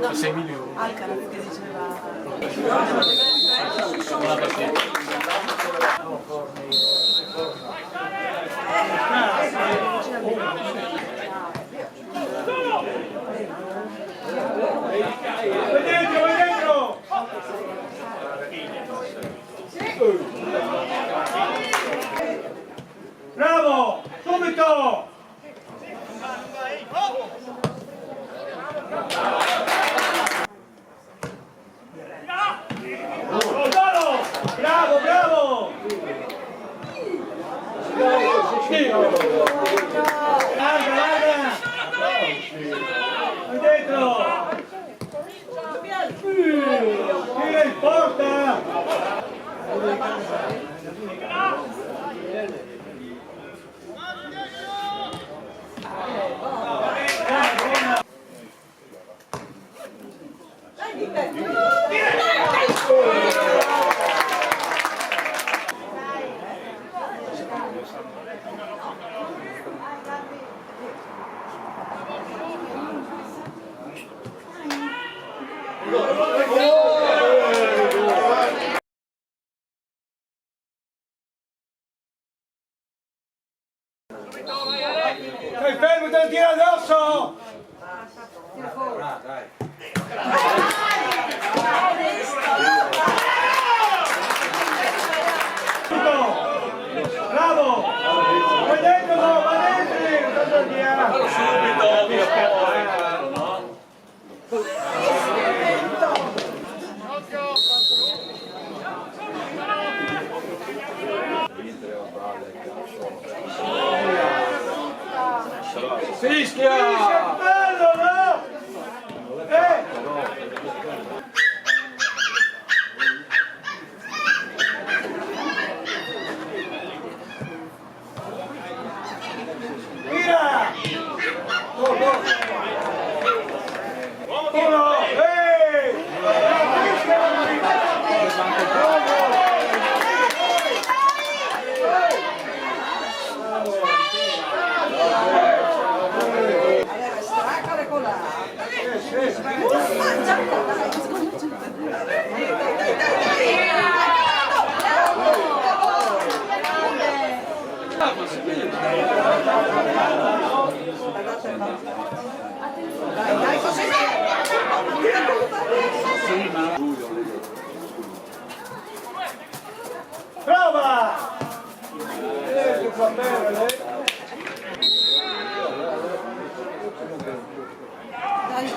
No, 6 milioni. Alcaraz che diceva... Buona partita. Vai dentro, vai dentro! Bravo! Subito! Bravo! Bravo, bravo! Larga, larga! Vai dentro! Tira in porta! Stai fermo, te lo tira addosso! Bravo! Vai dentro, vai dentro! Non te lo tira! Subito, via fuori. Fischia! Bello, no? Mira! Go, go! Uno! Prova! Che fa bene, Dai,